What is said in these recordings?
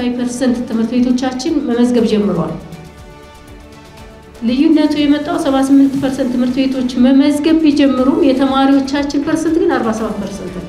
አካባቢ ፐርሰንት ትምህርት ቤቶቻችን መመዝገብ ጀምሯል። ልዩነቱ የመጣው 78% ትምህርት ቤቶች መመዝገብ ቢጀምሩም የተማሪዎቻችን ፐርሰንት ግን 47% ነው።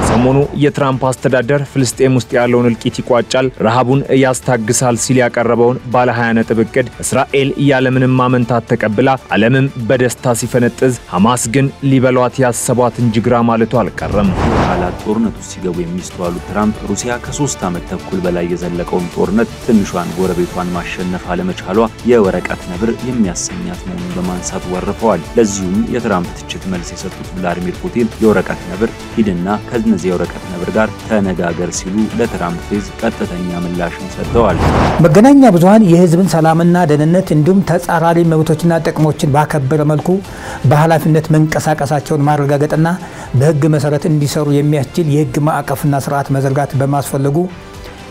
ሰሞኑ የትራምፕ አስተዳደር ፍልስጤም ውስጥ ያለውን እልቂት ይቋጫል፣ ረሃቡን ያስታግሳል ሲል ያቀረበውን ባለ 20 ነጥብ እቅድ እስራኤል ያለምንም ማመንታት ተቀብላ ዓለምም በደስታ ሲፈነጥዝ ሐማስ ግን ሊበሏት ያሰቧት እንጅግራ ማለቱ አልቀረም። ቃላት ጦርነቱ ሲገቡ የሚስተዋሉ ትራምፕ ሩሲያ ከ3 ዓመት ተኩል በላይ የዘለቀውን ጦርነት ትንሿን ጎረቤቷን ማሸነፍ አለመቻሏ የወረቀት ነብር የሚያሰኛት መሆኑን በማንሳት ወርፈዋል። ለዚሁም የትራምፕ ትችት መልስ የሰጡት ቭላዲሚር ፑቲን የወረቀት ነብር ሂድና ከነዚህ የወረቀት ነብር ጋር ተነጋገር ሲሉ ለትራምፕ ፌዝ ቀጥተኛ ምላሽን ሰጥተዋል። መገናኛ ብዙሃን የህዝብን ሰላምና ደህንነት እንዲሁም ተጻራሪ መብቶችና ጥቅሞችን ባከበረ መልኩ በኃላፊነት መንቀሳቀሳቸውን ማረጋገጥና በህግ መሰረት እንዲሰሩ የሚያስችል የህግ ማዕቀፍና ስርዓት መዘርጋት በማስፈለጉ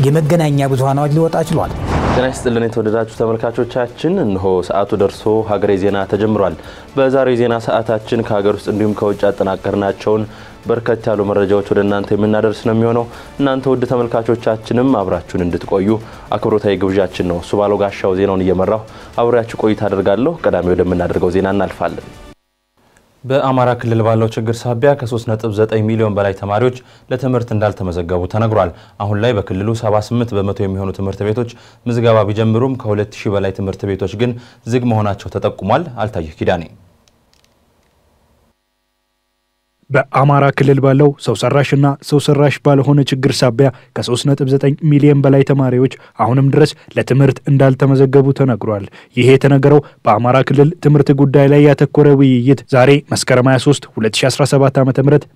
የመገናኛ ብዙሃን አዋጅ ሊወጣ ችሏል። ጤና ይስጥልን የተወደዳችሁ ተመልካቾቻችን፣ እነሆ ሰዓቱ ደርሶ ሀገሬ ዜና ተጀምሯል። በዛሬው ዜና ሰዓታችን ከሀገር ውስጥ እንዲሁም ከውጭ አጠናቀርናቸውን በርከት ያሉ መረጃዎች ወደ እናንተ የምናደርስ ነው የሚሆነው። እናንተ ውድ ተመልካቾቻችንም አብራችሁን እንድትቆዩ አክብሮታዊ ግብዣችን ነው። ሱባሎ ጋሻው ዜናውን እየመራው አብራችሁ ቆይታ አደርጋለሁ። ቀዳሚ ወደምናደርገው ዜና እናልፋለን። በአማራ ክልል ባለው ችግር ሳቢያ ከ3.9 ሚሊዮን በላይ ተማሪዎች ለትምህርት እንዳልተመዘገቡ ተነግሯል። አሁን ላይ በክልሉ 78% የሚሆኑ ትምህርት ቤቶች ምዝገባ ቢጀምሩም ከ2000 በላይ ትምህርት ቤቶች ግን ዝግ መሆናቸው ተጠቁሟል። አልታየህ ኪዳኔ በአማራ ክልል ባለው ሰው ሰራሽና ሰው ሰራሽ ባልሆነ ችግር ሳቢያ ከ3.9 ሚሊዮን በላይ ተማሪዎች አሁንም ድረስ ለትምህርት እንዳልተመዘገቡ ተነግሯል። ይሄ የተነገረው በአማራ ክልል ትምህርት ጉዳይ ላይ ያተኮረ ውይይት ዛሬ መስከረም 23 2017 ዓ.ም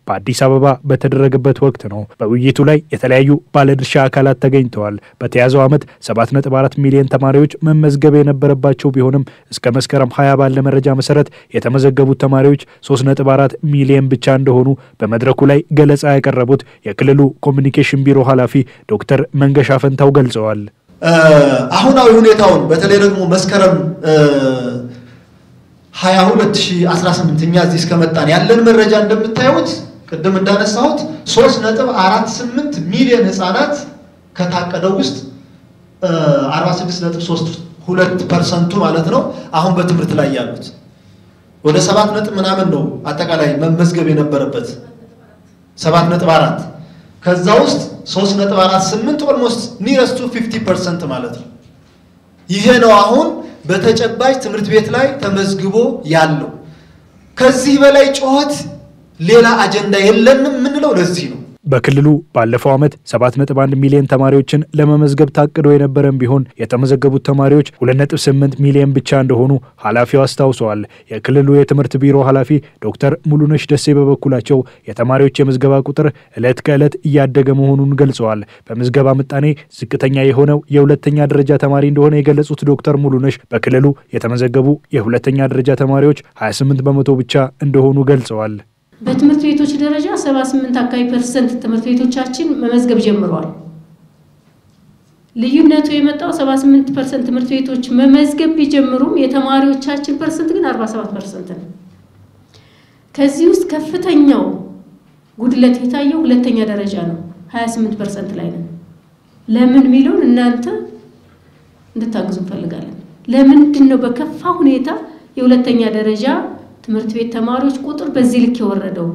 በአዲስ አበባ በተደረገበት ወቅት ነው። በውይይቱ ላይ የተለያዩ ባለድርሻ አካላት ተገኝተዋል። በተያዘው ዓመት 7.4 ሚሊዮን ተማሪዎች መመዝገብ የነበረባቸው ቢሆንም እስከ መስከረም 20 ባለ መረጃ መሰረት የተመዘገቡት ተማሪዎች 3.4 ሚሊዮን ብቻ እንደሆኑ በመድረኩ ላይ ገለጻ ያቀረቡት የክልሉ ኮሙኒኬሽን ቢሮ ኃላፊ ዶክተር መንገሻ ፈንታው ገልጸዋል። አሁናዊ ሁኔታውን በተለይ ደግሞ መስከረም 22 2018 እዚህ እስከመጣን ያለን መረጃ እንደምታዩት ቅድም እንዳነሳሁት 3.48 ሚሊዮን ህፃናት ከታቀደው ውስጥ 46.32% ማለት ነው አሁን በትምህርት ላይ ያሉት ወደ 7 ነጥብ ምናምን ነው አጠቃላይ መመዝገብ የነበረበት 7.4 ከዛ ውስጥ 3.48 ኦልሞስት ኒረስ ቱ 50% ማለት ነው። ይሄ ነው አሁን በተጨባጭ ትምህርት ቤት ላይ ተመዝግቦ ያለው። ከዚህ በላይ ጮህት ሌላ አጀንዳ የለንም ምንለው ለዚህ ነው። በክልሉ ባለፈው ዓመት 7.1 ሚሊዮን ተማሪዎችን ለመመዝገብ ታቅዶ የነበረም ቢሆን የተመዘገቡት ተማሪዎች 2.8 ሚሊዮን ብቻ እንደሆኑ ኃላፊው አስታውሰዋል። የክልሉ የትምህርት ቢሮ ኃላፊ ዶክተር ሙሉነሽ ደሴ በበኩላቸው የተማሪዎች የምዝገባ ቁጥር ዕለት ከዕለት እያደገ መሆኑን ገልጸዋል። በምዝገባ ምጣኔ ዝቅተኛ የሆነው የሁለተኛ ደረጃ ተማሪ እንደሆነ የገለጹት ዶክተር ሙሉነሽ በክልሉ የተመዘገቡ የሁለተኛ ደረጃ ተማሪዎች 28% ብቻ እንደሆኑ ገልጸዋል። በትምህርት ቤቶች ደረጃ 78% አካባቢ ትምህርት ቤቶቻችን መመዝገብ ጀምሯል። ልዩነቱ የመጣው 78% ትምህርት ቤቶች መመዝገብ ቢጀምሩም የተማሪዎቻችን ፐርሰንት ግን 47% ነው። ከዚህ ውስጥ ከፍተኛው ጉድለት የታየው ሁለተኛ ደረጃ ነው፣ 28% ላይ ነው። ለምን ሚሊዮን እናንተ እንድታግዙ ፈልጋለን። ለምንድን ነው በከፋ ሁኔታ የሁለተኛ ደረጃ ትምህርት ቤት ተማሪዎች ቁጥር በዚህ ልክ የወረደው?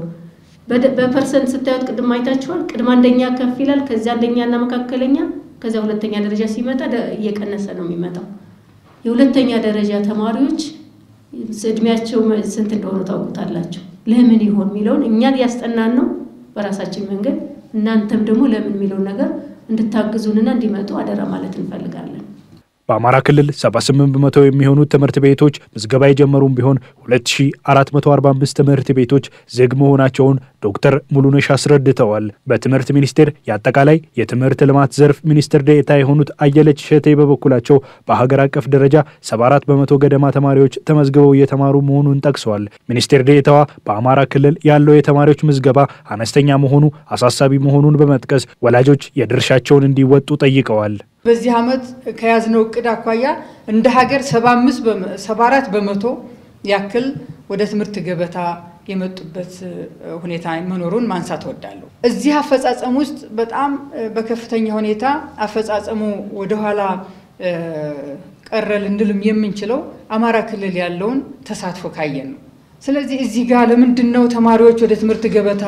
በፐርሰንት ስታዩት ቅድም አይታችኋል። ቅድም አንደኛ ከፍ ይላል፣ ከዛ አንደኛና መካከለኛ፣ ከዛ ሁለተኛ ደረጃ ሲመጣ እየቀነሰ ነው የሚመጣው። የሁለተኛ ደረጃ ተማሪዎች እድሜያቸው ስንት እንደሆነ ታውቁታላችሁ። ለምን ይሆን የሚለውን እኛን ያስጠናን ነው በራሳችን መንገድ። እናንተም ደግሞ ለምን የሚለውን ነገር እንድታግዙንና እንዲመጡ አደራ ማለት እንፈልጋለን። በአማራ ክልል 78% የሚሆኑ ትምህርት ቤቶች ምዝገባ የጀመሩም ቢሆን 2445 ትምህርት ቤቶች ዝግ መሆናቸውን ዶክተር ሙሉነሽ አስረድተዋል። በትምህርት ሚኒስቴር የአጠቃላይ የትምህርት ልማት ዘርፍ ሚኒስትር ዴኤታ የሆኑት አየለች ሸቴ በበኩላቸው በሀገር አቀፍ ደረጃ 74% ገደማ ተማሪዎች ተመዝግበው እየተማሩ መሆኑን ጠቅሰዋል። ሚኒስትር ዴኤታዋ በአማራ ክልል ያለው የተማሪዎች ምዝገባ አነስተኛ መሆኑ አሳሳቢ መሆኑን በመጥቀስ ወላጆች የድርሻቸውን እንዲወጡ ጠይቀዋል። በዚህ ዓመት ከያዝነው እቅድ አኳያ እንደ ሀገር 74% ያክል ወደ ትምህርት ገበታ የመጡበት ሁኔታ መኖሩን ማንሳት ወዳለሁ። እዚህ አፈጻጸም ውስጥ በጣም በከፍተኛ ሁኔታ አፈጻጸሙ ወደ ኋላ ቀረ ልንልም የምንችለው አማራ ክልል ያለውን ተሳትፎ ካየን ነው። ስለዚህ እዚህ ጋር ለምንድነው ተማሪዎች ወደ ትምህርት ገበታ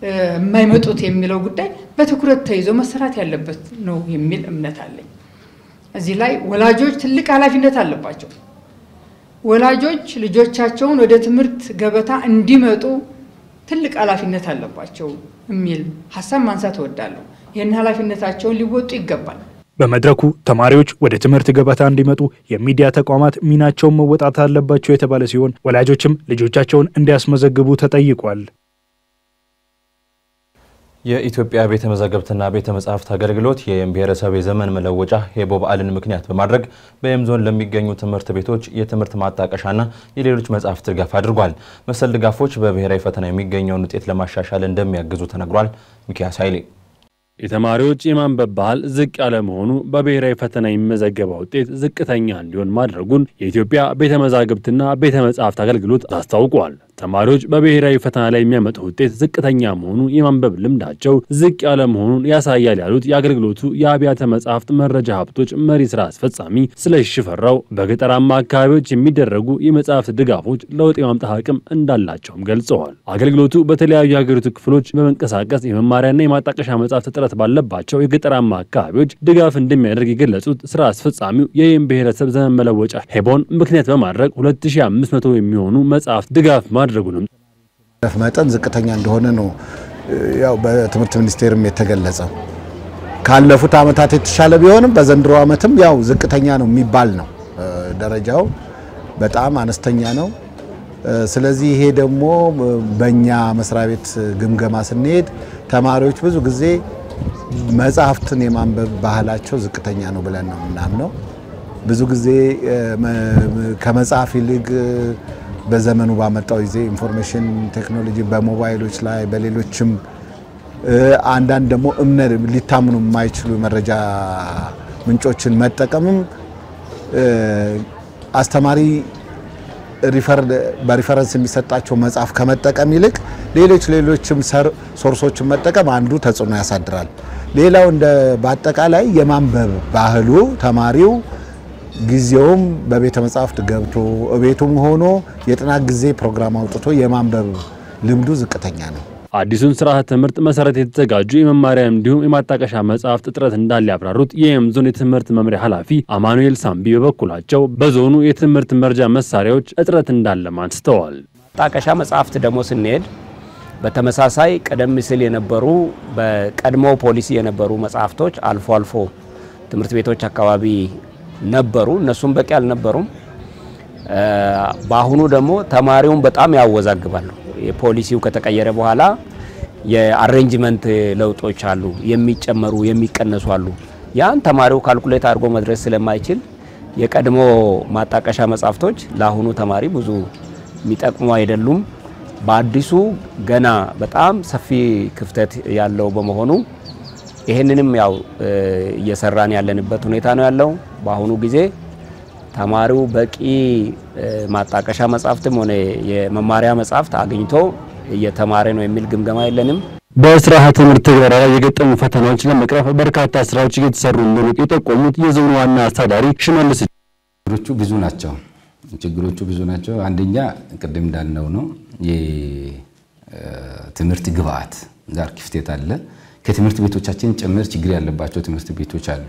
የማይመጡት የሚለው ጉዳይ በትኩረት ተይዞ መሰራት ያለበት ነው የሚል እምነት አለኝ። እዚህ ላይ ወላጆች ትልቅ ኃላፊነት አለባቸው። ወላጆች ልጆቻቸውን ወደ ትምህርት ገበታ እንዲመጡ ትልቅ ኃላፊነት አለባቸው የሚል ሐሳብ ማንሳት እወዳለሁ። ይህን ኃላፊነታቸውን ሊወጡ ይገባል። በመድረኩ ተማሪዎች ወደ ትምህርት ገበታ እንዲመጡ የሚዲያ ተቋማት ሚናቸውን መወጣት አለባቸው የተባለ ሲሆን ወላጆችም ልጆቻቸውን እንዲያስመዘግቡ ተጠይቋል። የኢትዮጵያ ቤተ መዛግብትና ቤተ መጻሕፍት አገልግሎት የየም ብሔረሰብ የዘመን መለወጫ ሄቦ በዓልን ምክንያት በማድረግ በየም ዞን ለሚገኙ ትምህርት ቤቶች የትምህርት ማጣቀሻና የሌሎች መጻሕፍት ድጋፍ አድርጓል። መሰል ድጋፎች በብሔራዊ ፈተና የሚገኘውን ውጤት ለማሻሻል እንደሚያግዙ ተነግሯል። ሚኪያስ ኃይሌ የተማሪዎች የማንበብ ባህል ዝቅ ያለ መሆኑ በብሔራዊ ፈተና የሚመዘገበው ውጤት ዝቅተኛ እንዲሆን ማድረጉን የኢትዮጵያ ቤተ መዛግብትና ቤተ መጻሕፍት አገልግሎት አስታውቋል። ተማሪዎች በብሔራዊ ፈተና ላይ የሚያመጡት ውጤት ዝቅተኛ መሆኑ የማንበብ ልምዳቸው ዝቅ ያለ መሆኑን ያሳያል ያሉት የአገልግሎቱ የአብያተ መጻሕፍት መረጃ ሀብቶች መሪ ስራ አስፈጻሚ ስለሺ ፈራው በገጠራማ አካባቢዎች የሚደረጉ የመጻሕፍት ድጋፎች ለውጥ የማምጣት አቅም እንዳላቸውም ገልጸዋል። አገልግሎቱ በተለያዩ የሀገሪቱ ክፍሎች በመንቀሳቀስ የመማሪያና የማጣቀሻ መጻሕፍት እጥረት ባለባቸው የገጠራማ አካባቢዎች ድጋፍ እንደሚያደርግ የገለጹት ስራ አስፈጻሚው የየም ብሔረሰብ ዘመን መለወጫ ሄቦን ምክንያት በማድረግ 2500 የሚሆኑ መጻሕፍት ድጋፍ ማድረጉንም መጠን ዝቅተኛ እንደሆነ ነው ያው በትምህርት ሚኒስቴርም የተገለጸው። ካለፉት አመታት የተሻለ ቢሆንም በዘንድሮ አመትም ያው ዝቅተኛ ነው የሚባል ነው። ደረጃው በጣም አነስተኛ ነው። ስለዚህ ይሄ ደግሞ በእኛ መስሪያ ቤት ግምገማ ስንሄድ ተማሪዎች ብዙ ጊዜ መጻሕፍትን የማንበብ ባህላቸው ዝቅተኛ ነው ብለን ነው የምናምነው። ብዙ ጊዜ ከመጽሐፍ ይልቅ በዘመኑ ባመጣው ጊዜ ኢንፎርሜሽን ቴክኖሎጂ በሞባይሎች ላይ በሌሎችም አንዳንድ ደግሞ እምነት ሊታምኑ የማይችሉ መረጃ ምንጮችን መጠቀምም አስተማሪ በሪፈረንስ የሚሰጣቸው መጽሐፍ ከመጠቀም ይልቅ ሌሎችም ሶርሶችን መጠቀም አንዱ ተጽዕኖ ያሳድራል። ሌላው እንደ በአጠቃላይ የማንበብ ባህሉ ተማሪው ጊዜውም በቤተ መጻሕፍት ገብቶ ቤቱም ሆኖ የጥናት ጊዜ ፕሮግራም አውጥቶ የማንበብ ልምዱ ዝቅተኛ ነው። አዲሱን ስርዓተ ትምህርት መሰረት የተዘጋጁ የመማሪያ እንዲሁም የማጣቀሻ መጻሕፍት እጥረት እንዳለ ያብራሩት የየም ዞን የትምህርት መምሪያ ኃላፊ አማኑኤል ሳምቢ በበኩላቸው በዞኑ የትምህርት መርጃ መሳሪያዎች እጥረት እንዳለ አንስተዋል። ማጣቀሻ መጻሕፍት ደግሞ ስንሄድ በተመሳሳይ ቀደም ሲል የነበሩ በቀድሞ ፖሊሲ የነበሩ መጻሕፍቶች አልፎ አልፎ ትምህርት ቤቶች አካባቢ ነበሩ። እነሱም በቂ አልነበሩም። በአሁኑ ደግሞ ተማሪውን በጣም ያወዛግባሉ። የፖሊሲው ከተቀየረ በኋላ የአሬንጅመንት ለውጦች አሉ፣ የሚጨመሩ የሚቀነሱ አሉ። ያን ተማሪው ካልኩሌት አድርጎ መድረስ ስለማይችል የቀድሞ ማጣቀሻ መጻሕፍቶች ለአሁኑ ተማሪ ብዙ የሚጠቅሙ አይደሉም። በአዲሱ ገና በጣም ሰፊ ክፍተት ያለው በመሆኑ ይሄንንም ያው እየሰራን ያለንበት ሁኔታ ነው ያለው። በአሁኑ ጊዜ ተማሪው በቂ ማጣቀሻ መጻሕፍትም ሆነ የመማሪያ መጻሕፍት አግኝቶ እየተማረ ነው የሚል ግምገማ የለንም። በስርዓተ ትምህርት ትግበራ ላይ የገጠሙ ፈተናዎች ለመቅረፍ በርካታ ስራዎች እየተሰሩ እንደሆኑ የጠቆሙት የዞኑ ዋና አስተዳዳሪ ሽመልስ ችግሮቹ ብዙ ናቸው። አንደኛ ቅድም እንዳልነው ነው የትምህርት ግብዓት ጋር ክፍተት አለ። ከትምህርት ቤቶቻችን ጭምር ችግር ያለባቸው ትምህርት ቤቶች አሉ።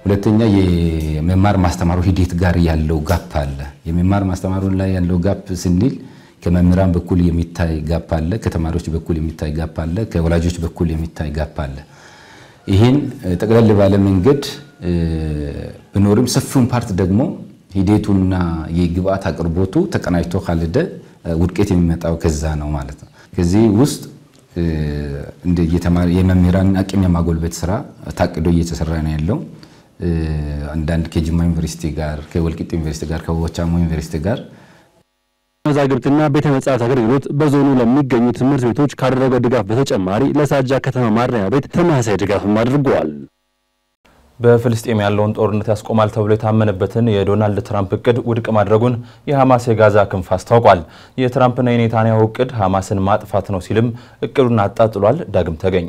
ሁለተኛ የመማር ማስተማሩ ሂደት ጋር ያለው ጋፕ አለ። የመማር ማስተማሩ ላይ ያለው ጋፕ ስንል ከመምህራን በኩል የሚታይ ጋፕ አለ፣ ከተማሪዎች በኩል የሚታይ ጋፕ አለ፣ ከወላጆች በኩል የሚታይ ጋፕ አለ። ይሄን ጠቅለል ባለ መንገድ በኖርም ሰፊውን ፓርት ደግሞ ሂደቱና የግብዓት አቅርቦቱ ተቀናጅቶ ካልደ ውድቀት የሚመጣው ከዛ ነው ማለት ነው። ከዚህ ውስጥ እንደ የመምህራን አቅም የማጎልበት ስራ ታቅዶ እየተሰራ ነው ያለው። አንዳንድ ከጅማ ዩኒቨርሲቲ ጋር ከወልቂጤ ዩኒቨርሲቲ ጋር ከወቻሞ ዩኒቨርሲቲ ጋር መዛግብትና ቤተ መጻሕፍት አገልግሎት በዞኑ ለሚገኙ ትምህርት ቤቶች ካደረገው ድጋፍ በተጨማሪ ለሳጃ ከተማ ማረሚያ ቤት ተመሳሳይ ድጋፍ አድርጓል። በፍልስጤም ያለውን ጦርነት ያስቆማል ተብሎ የታመነበትን የዶናልድ ትራምፕ እቅድ ውድቅ ማድረጉን የሐማስ የጋዛ ክንፍ አስታውቋል። የትራምፕና የኔታንያሁ እቅድ ሐማስን ማጥፋት ነው ሲልም እቅዱን አጣጥሏል። ዳግም ተገኝ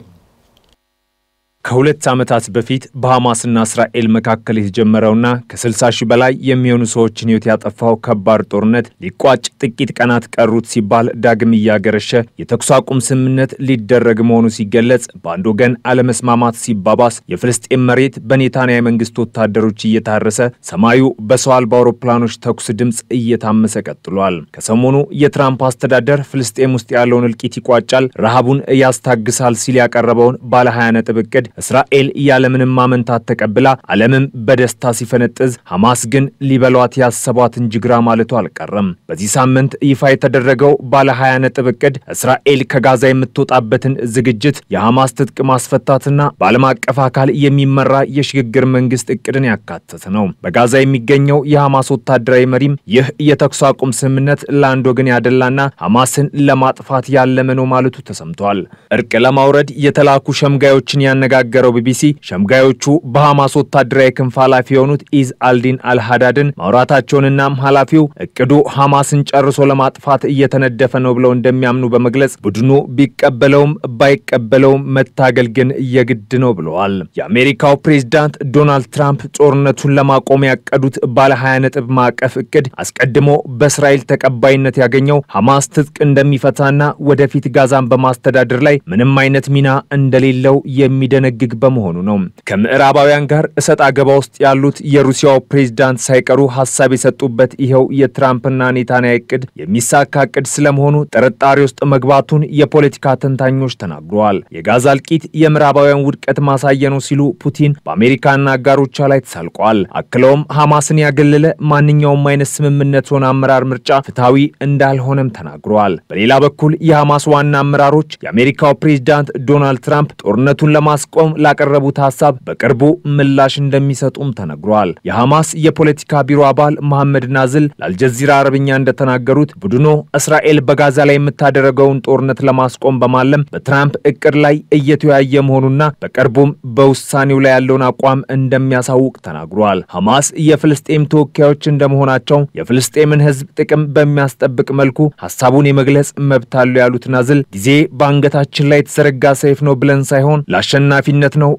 ከሁለት ዓመታት በፊት በሐማስና እስራኤል መካከል የተጀመረውና ከ60 ሺህ በላይ የሚሆኑ ሰዎችን ሕይወት ያጠፋው ከባድ ጦርነት ሊቋጭ ጥቂት ቀናት ቀሩት ሲባል ዳግም እያገረሸ የተኩስ አቁም ስምምነት ሊደረግ መሆኑ ሲገለጽ፣ በአንድ ወገን አለመስማማት ሲባባስ የፍልስጤም መሬት በኔታንያሁ መንግስት ወታደሮች እየታረሰ ሰማዩ በሰው አልባ አውሮፕላኖች ተኩስ ድምፅ እየታመሰ ቀጥሏል። ከሰሞኑ የትራምፕ አስተዳደር ፍልስጤም ውስጥ ያለውን እልቂት ይቋጫል፣ ረሃቡን ያስታግሳል ሲል ያቀረበውን ባለ 20 ነጥብ እቅድ እስራኤል ያለምንም ማመንታት ተቀብላ ዓለምም በደስታ ሲፈነጥዝ ሐማስ ግን ሊበሏት ያሰቧትን ጅግራ ማለቱ አልቀረም። በዚህ ሳምንት ይፋ የተደረገው ባለ 20 ነጥብ እቅድ እስራኤል ከጋዛ የምትወጣበትን ዝግጅት፣ የሐማስ ትጥቅ ማስፈታትና በዓለም አቀፍ አካል የሚመራ የሽግግር መንግስት እቅድን ያካተተ ነው። በጋዛ የሚገኘው የሐማስ ወታደራዊ መሪም ይህ የተኩስ አቁም ስምምነት ለአንድ ወገን ያደላና ሐማስን ለማጥፋት ያለመ ነው ማለቱ ተሰምቷል። እርቅ ለማውረድ የተላኩ ሸምጋዮችን ያነጋገረው ቢቢሲ ሸምጋዮቹ በሐማስ ወታደራዊ ክንፍ ኃላፊ የሆኑት ኢዝ አልዲን አልሃዳድን ማውራታቸውንና ኃላፊው እቅዱ ሐማስን ጨርሶ ለማጥፋት እየተነደፈ ነው ብለው እንደሚያምኑ በመግለጽ ቡድኑ ቢቀበለውም ባይቀበለውም መታገል ግን የግድ ነው ብለዋል። የአሜሪካው ፕሬዝዳንት ዶናልድ ትራምፕ ጦርነቱን ለማቆም ያቀዱት ባለ 20 ነጥብ ማዕቀፍ እቅድ አስቀድሞ በእስራኤል ተቀባይነት ያገኘው ሐማስ ትጥቅ እንደሚፈታና ወደፊት ጋዛን በማስተዳደር ላይ ምንም አይነት ሚና እንደሌለው የሚደነግግ በመሆኑ ነው። ከምዕራባውያን ጋር እሰጥ አገባ ውስጥ ያሉት የሩሲያው ፕሬዝዳንት ሳይቀሩ ሐሳብ የሰጡበት ይሄው የትራምፕና ኔታንያሁ እቅድ የሚሳካ እቅድ ስለመሆኑ ጥርጣሬ ውስጥ መግባቱን የፖለቲካ ተንታኞች ተናግረዋል። የጋዛ እልቂት የምዕራባውያን ውድቀት ማሳያ ነው ሲሉ ፑቲን በአሜሪካና አጋሮቿ ላይ ተሳልቀዋል። አክለውም ሐማስን ያገለለ ማንኛውም አይነት ስምምነት ሆነ አመራር ምርጫ ፍትሃዊ እንዳልሆነም ተናግረዋል። በሌላ በኩል የሐማስ ዋና አመራሮች የአሜሪካው ፕሬዝዳንት ዶናልድ ትራምፕ ጦርነቱን ለማስቆም ላቀረቡት ሐሳብ በቅርቡ ምላሽ እንደሚሰጡም ተነግሯል። የሐማስ የፖለቲካ ቢሮ አባል መሐመድ ናዝል ለአልጀዚራ አረብኛ እንደተናገሩት ቡድኑ እስራኤል በጋዛ ላይ የምታደርገውን ጦርነት ለማስቆም በማለም በትራምፕ እቅድ ላይ እየተወያየ መሆኑና በቅርቡም በውሳኔው ላይ ያለውን አቋም እንደሚያሳውቅ ተናግሯል። ሐማስ የፍልስጤም ተወካዮች እንደመሆናቸው የፍልስጤምን ሕዝብ ጥቅም በሚያስጠብቅ መልኩ ሐሳቡን የመግለጽ መብት አለው ያሉት ናዝል ጊዜ በአንገታችን ላይ የተዘረጋ ሰይፍ ነው ብለን ሳይሆን ለአሸናፊነት ነው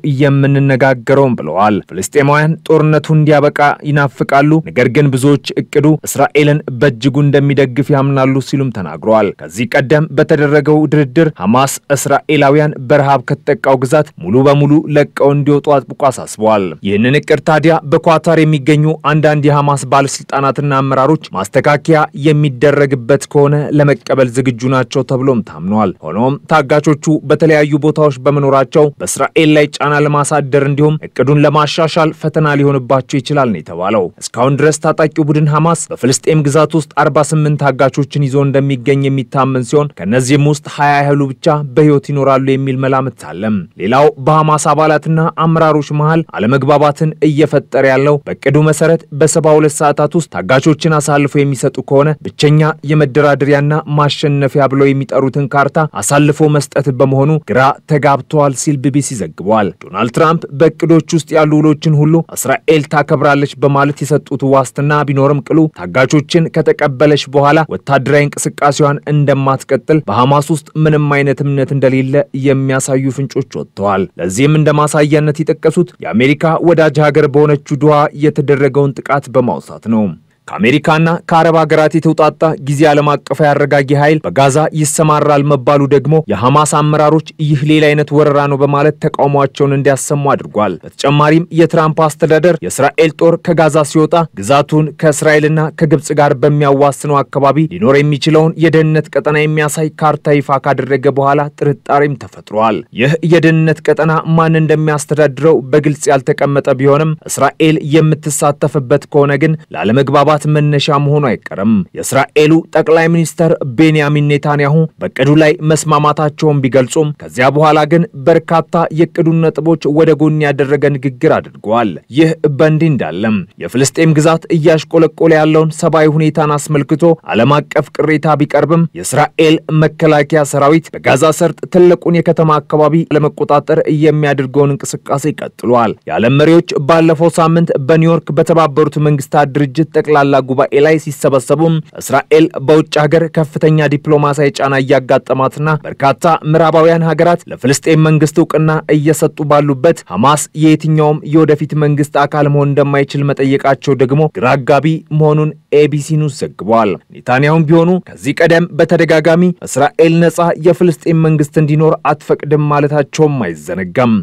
የምንነጋገረውም ብለዋል። ፍልስጤማውያን ጦርነቱ እንዲያበቃ ይናፍቃሉ፣ ነገር ግን ብዙዎች እቅዱ እስራኤልን በእጅጉ እንደሚደግፍ ያምናሉ ሲሉም ተናግረዋል። ከዚህ ቀደም በተደረገው ድርድር ሐማስ እስራኤላውያን በረሃብ ከተጠቃው ግዛት ሙሉ በሙሉ ለቀው እንዲወጡ አጥብቆ አሳስበዋል። ይህንን እቅድ ታዲያ በኳታር የሚገኙ አንዳንድ የሐማስ ባለስልጣናትና አመራሮች ማስተካከያ የሚደረግበት ከሆነ ለመቀበል ዝግጁ ናቸው ተብሎም ታምኗል። ሆኖም ታጋቾቹ በተለያዩ ቦታዎች በመኖራቸው በእስራኤል ላይ ጫና ለማሳደር እንዲሁም እቅዱን ለማሻሻል ፈተና ሊሆንባቸው ይችላል ነው የተባለው። እስካሁን ድረስ ታጣቂው ቡድን ሐማስ በፍልስጤም ግዛት ውስጥ 48 ታጋቾችን ይዞ እንደሚገኝ የሚታመን ሲሆን ከነዚህም ውስጥ 20 ያህሉ ብቻ በሕይወት ይኖራሉ የሚል መላምት አለ። ሌላው በሐማስ አባላትና አመራሮች መሃል አለመግባባትን እየፈጠረ ያለው በእቅዱ መሰረት በ72 ሰዓታት ውስጥ ታጋቾችን አሳልፎ የሚሰጡ ከሆነ ብቸኛ የመደራደሪያና ማሸነፊያ ብለው የሚጠሩትን ካርታ አሳልፎ መስጠት በመሆኑ ግራ ተጋብተዋል ሲል ቢቢሲ ዘግቧል። ዶናልድ ትራምፕ በእቅዶች ውስጥ ያሉ ውሎችን ሁሉ እስራኤል ታከብራለች በማለት የሰጡት ዋስትና ቢኖርም ቅሉ ታጋቾችን ከተቀበለች በኋላ ወታደራዊ እንቅስቃሴዋን እንደማትቀጥል በሐማስ ውስጥ ምንም አይነት እምነት እንደሌለ የሚያሳዩ ፍንጮች ወጥተዋል። ለዚህም እንደ ማሳያነት የጠቀሱት የአሜሪካ ወዳጅ ሀገር በሆነችው ዱሃ የተደረገውን ጥቃት በማውሳት ነው። ከአሜሪካና ከአረብ ሀገራት የተውጣጣ ጊዜ ዓለም አቀፍ አረጋጊ ኃይል በጋዛ ይሰማራል መባሉ ደግሞ የሐማስ አመራሮች ይህ ሌላ አይነት ወረራ ነው በማለት ተቃውሟቸውን እንዲያሰሙ አድርጓል። በተጨማሪም የትራምፕ አስተዳደር የእስራኤል ጦር ከጋዛ ሲወጣ ግዛቱን ከእስራኤልና ከግብጽ ጋር በሚያዋስነው አካባቢ ሊኖር የሚችለውን የደህንነት ቀጠና የሚያሳይ ካርታ ይፋ ካደረገ በኋላ ጥርጣሬም ተፈጥሯል። ይህ የደህንነት ቀጠና ማን እንደሚያስተዳድረው በግልጽ ያልተቀመጠ ቢሆንም እስራኤል የምትሳተፍበት ከሆነ ግን ላለመግባባት ለመግባባት መነሻ መሆኑ አይቀርም። የእስራኤሉ ጠቅላይ ሚኒስትር ቤንያሚን ኔታንያሁ በቅዱ ላይ መስማማታቸውን ቢገልጹም ከዚያ በኋላ ግን በርካታ የቅዱን ነጥቦች ወደ ጎን ያደረገ ንግግር አድርገዋል። ይህ በእንዲህ እንዳለም የፍልስጤም ግዛት እያሽቆለቆለ ያለውን ሰብአዊ ሁኔታን አስመልክቶ ዓለም አቀፍ ቅሬታ ቢቀርብም የእስራኤል መከላከያ ሰራዊት በጋዛ ሰርጥ ትልቁን የከተማ አካባቢ ለመቆጣጠር የሚያደርገውን እንቅስቃሴ ቀጥሏል። የዓለም መሪዎች ባለፈው ሳምንት በኒውዮርክ በተባበሩት መንግስታት ድርጅት ጠቅላላ ጉባኤ ላይ ሲሰበሰቡ እስራኤል በውጭ ሀገር ከፍተኛ ዲፕሎማሲያዊ ጫና እያጋጠማትና በርካታ ምዕራባውያን ሀገራት ለፍልስጤም መንግስት እውቅና እየሰጡ ባሉበት ሐማስ የየትኛውም የወደፊት መንግስት አካል መሆን እንደማይችል መጠየቃቸው ደግሞ ግራ አጋቢ መሆኑን ኤቢሲ ኒውስ ዘግቧል። ኔታንያሁም ቢሆኑ ከዚህ ቀደም በተደጋጋሚ እስራኤል ነጻ የፍልስጤም መንግስት እንዲኖር አትፈቅድም ማለታቸውም አይዘነጋም።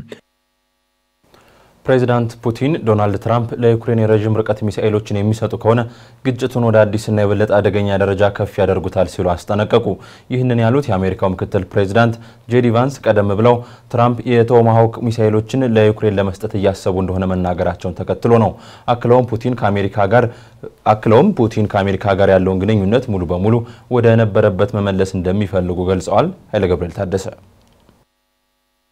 ፕሬዚዳንት ፑቲን ዶናልድ ትራምፕ ለዩክሬን የረጅም ርቀት ሚሳኤሎችን የሚሰጡ ከሆነ ግጭቱን ወደ አዲስና የበለጠ አደገኛ ደረጃ ከፍ ያደርጉታል ሲሉ አስጠነቀቁ። ይህንን ያሉት የአሜሪካው ምክትል ፕሬዚዳንት ጄዲ ቫንስ ቀደም ብለው ትራምፕ የቶማሃውክ ሚሳኤሎችን ለዩክሬን ለመስጠት እያሰቡ እንደሆነ መናገራቸውን ተከትሎ ነው። አክለውም ፑቲን ከአሜሪካ ጋር ያለውን ግንኙነት ሙሉ በሙሉ ወደ ነበረበት መመለስ እንደሚፈልጉ ገልጸዋል። ኃይለ ገብርኤል ታደሰ።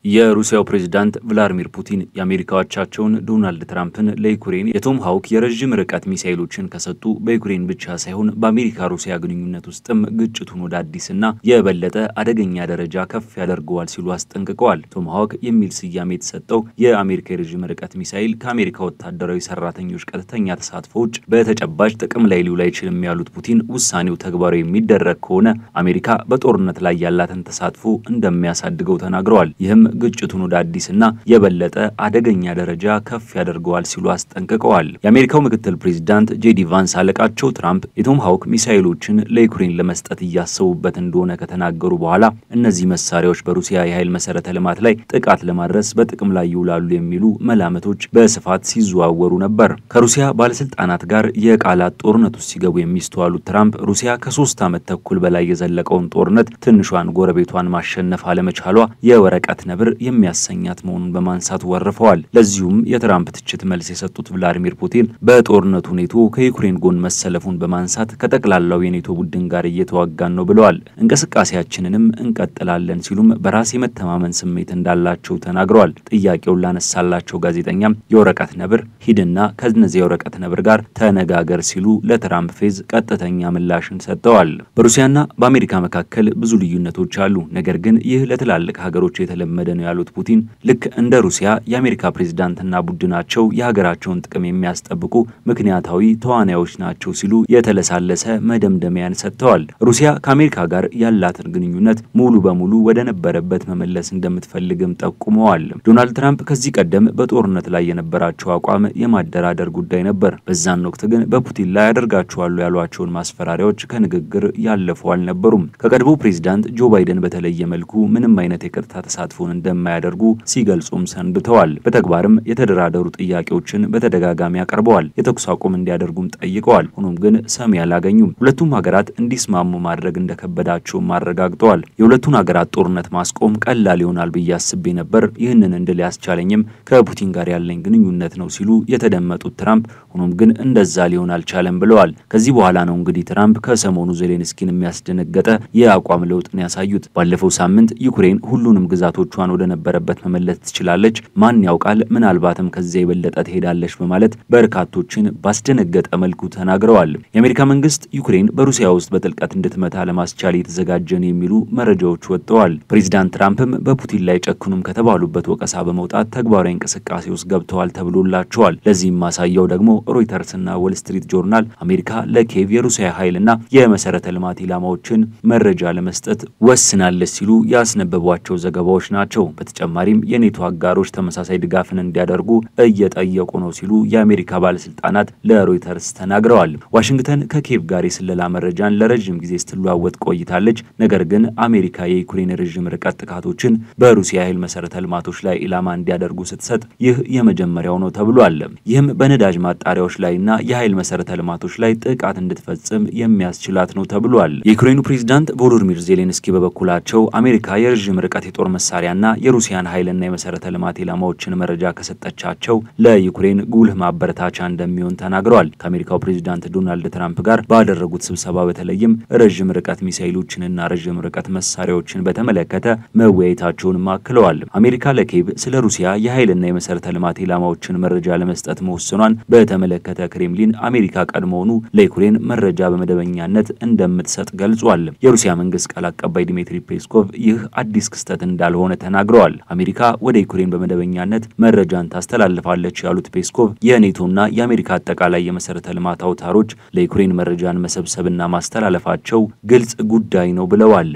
የሩሲያው ፕሬዝዳንት ቭላድሚር ፑቲን የአሜሪካው አቻቸውን ዶናልድ ትራምፕን ለዩክሬን የቶማሃውክ የረጅም ርቀት ሚሳኤሎችን ከሰጡ በዩክሬን ብቻ ሳይሆን በአሜሪካ ሩሲያ ግንኙነት ውስጥም ግጭቱን ወደ አዲስና የበለጠ አደገኛ ደረጃ ከፍ ያደርገዋል ሲሉ አስጠንቅቀዋል። ቶማሃውክ የሚል ስያሜ የተሰጠው የአሜሪካ የረጅም ርቀት ሚሳኤል ከአሜሪካ ወታደራዊ ሰራተኞች ቀጥተኛ ተሳትፎ ውጭ በተጨባጭ ጥቅም ላይ ሊውል አይችልም ያሉት ፑቲን ውሳኔው ተግባራዊ የሚደረግ ከሆነ አሜሪካ በጦርነት ላይ ያላትን ተሳትፎ እንደሚያሳድገው ተናግረዋል። ይህም ግጭቱን ወደ አዲስና የበለጠ አደገኛ ደረጃ ከፍ ያደርገዋል ሲሉ አስጠንቅቀዋል። የአሜሪካው ምክትል ፕሬዝዳንት ጄዲ ቫንስ አለቃቸው ትራምፕ የቶማሃውክ ሚሳኤሎችን ለዩክሬን ለመስጠት እያሰቡበት እንደሆነ ከተናገሩ በኋላ እነዚህ መሳሪያዎች በሩሲያ የኃይል መሰረተ ልማት ላይ ጥቃት ለማድረስ በጥቅም ላይ ይውላሉ የሚሉ መላምቶች በስፋት ሲዘዋወሩ ነበር። ከሩሲያ ባለስልጣናት ጋር የቃላት ጦርነት ውስጥ ሲገቡ የሚስተዋሉት ትራምፕ ሩሲያ ከ3 ዓመት ተኩል በላይ የዘለቀውን ጦርነት ትንሿን ጎረቤቷን ማሸነፍ አለመቻሏ የወረቀት ነብር የሚያሰኛት መሆኑን በማንሳት ወርፈዋል። ለዚሁም የትራምፕ ትችት መልስ የሰጡት ቭላድሚር ፑቲን በጦርነቱ ኔቶ ከዩክሬን ጎን መሰለፉን በማንሳት ከጠቅላላው የኔቶ ቡድን ጋር እየተዋጋን ነው ብለዋል። እንቅስቃሴያችንንም እንቀጥላለን ሲሉም በራስ የመተማመን ስሜት እንዳላቸው ተናግረዋል። ጥያቄውን ላነሳላቸው ጋዜጠኛም የወረቀት ነብር ሂድና ከነዚህ የወረቀት ነብር ጋር ተነጋገር ሲሉ ለትራምፕ ፌዝ ቀጥተኛ ምላሽን ሰጥተዋል። በሩሲያና በአሜሪካ መካከል ብዙ ልዩነቶች አሉ፣ ነገር ግን ይህ ለትላልቅ ሀገሮች የተለመደ ነው ያሉት ፑቲን ልክ እንደ ሩሲያ የአሜሪካ ፕሬዝዳንትና ቡድናቸው የሀገራቸውን ጥቅም የሚያስጠብቁ ምክንያታዊ ተዋናዮች ናቸው ሲሉ የተለሳለሰ መደምደሚያን ሰጥተዋል። ሩሲያ ከአሜሪካ ጋር ያላትን ግንኙነት ሙሉ በሙሉ ወደ ነበረበት መመለስ እንደምትፈልግም ጠቁመዋል። ዶናልድ ትራምፕ ከዚህ ቀደም በጦርነት ላይ የነበራቸው አቋም የማደራደር ጉዳይ ነበር። በዛን ወቅት ግን በፑቲን ላይ ያደርጋቸዋሉ ያሏቸውን ማስፈራሪያዎች ከንግግር ያለፉ አልነበሩም። ከቀድሞ ፕሬዝዳንት ጆ ባይደን በተለየ መልኩ ምንም አይነት የቀጥታ ተሳትፎን እንደማያደርጉ ሲገልጹም ሰንብተዋል። በተግባርም የተደራደሩ ጥያቄዎችን በተደጋጋሚ አቀርበዋል። የተኩስ አቁም እንዲያደርጉም ጠይቀዋል። ሆኖም ግን ሰሚ አላገኙም። ሁለቱም ሀገራት እንዲስማሙ ማድረግ እንደከበዳቸው አረጋግጠዋል። የሁለቱን ሀገራት ጦርነት ማስቆም ቀላል ይሆናል ብዬ አስቤ ነበር። ይህንን እንድል ያስቻለኝም ከፑቲን ጋር ያለኝ ግንኙነት ነው ሲሉ የተደመጡት ትራምፕ ሆኖም ግን እንደዛ ሊሆን አልቻለም ብለዋል። ከዚህ በኋላ ነው እንግዲህ ትራምፕ ከሰሞኑ ዜሌንስኪን የሚያስደነገጠ የአቋም ለውጥን ያሳዩት። ባለፈው ሳምንት ዩክሬን ሁሉንም ግዛቶቿን ወደ ነበረበት መመለስ ትችላለች፣ ማን ያውቃል ምናልባትም ከዚያ የበለጠ ትሄዳለች በማለት በርካቶችን ባስደነገጠ መልኩ ተናግረዋል። የአሜሪካ መንግስት ዩክሬን በሩሲያ ውስጥ በጥልቀት እንድትመታ ለማስቻል የተዘጋጀ ነው የሚሉ መረጃዎች ወጥተዋል። ፕሬዝዳንት ትራምፕም በፑቲን ላይ ጨክኑም ከተባሉበት ወቀሳ በመውጣት ተግባራዊ እንቅስቃሴ ውስጥ ገብተዋል ተብሎላቸዋል። ለዚህም ማሳያው ደግሞ ሮይተርስና ዎል ስትሪት ጆርናል አሜሪካ ለኪየቭ የሩሲያ ኃይልና የመሰረተ ልማት ኢላማዎችን መረጃ ለመስጠት ወስናለች ሲሉ ያስነበቧቸው ዘገባዎች ናቸው። በተጨማሪም የኔቶ አጋሮች ተመሳሳይ ድጋፍን እንዲያደርጉ እየጠየቁ ነው ሲሉ የአሜሪካ ባለስልጣናት ለሮይተርስ ተናግረዋል። ዋሽንግተን ከኪየቭ ጋር የስለላ መረጃን ለረጅም ጊዜ ስትለዋወጥ ቆይታለች። ነገር ግን አሜሪካ የዩክሬን ረጅም ርቀት ጥቃቶችን በሩሲያ ኃይል መሰረተ ልማቶች ላይ ኢላማ እንዲያደርጉ ስትሰጥ ይህ የመጀመሪያው ነው ተብሏል። ይህም በነዳጅ ማጣሪያዎች ላይና የኃይል መሰረተ ልማቶች ላይ ጥቃት እንድትፈጽም የሚያስችላት ነው ተብሏል። የዩክሬኑ ፕሬዝዳንት ቮሎዲሚር ዜሌንስኪ በበኩላቸው አሜሪካ የረጅም ርቀት የጦር መሳሪያና የአሜሪካና የሩሲያን ኃይልና የመሰረተ ልማት ኢላማዎችን መረጃ ከሰጠቻቸው ለዩክሬን ጉልህ ማበረታቻ እንደሚሆን ተናግረዋል። ከአሜሪካው ፕሬዝዳንት ዶናልድ ትራምፕ ጋር ባደረጉት ስብሰባ በተለይም ረጅም ርቀት ሚሳኤሎችንና ረጅም ርቀት መሳሪያዎችን በተመለከተ መወያየታቸውን አክለዋል። አሜሪካ ለኪየቭ ስለ ሩሲያ የኃይልና የመሰረተ ልማት ኢላማዎችን መረጃ ለመስጠት መወሰኗን በተመለከተ ክሬምሊን አሜሪካ ቀድሞውኑ ለዩክሬን መረጃ በመደበኛነት እንደምትሰጥ ገልጿል። የሩሲያ መንግስት ቃል አቀባይ ዲሚትሪ ፔስኮቭ ይህ አዲስ ክስተት እንዳልሆነ ተናግረዋል። አሜሪካ ወደ ዩክሬን በመደበኛነት መረጃን ታስተላልፋለች ያሉት ፔስኮቭ የኔቶና የአሜሪካ አጠቃላይ የመሰረተ ልማት አውታሮች ለዩክሬን መረጃን መሰብሰብና ማስተላለፋቸው ግልጽ ጉዳይ ነው ብለዋል።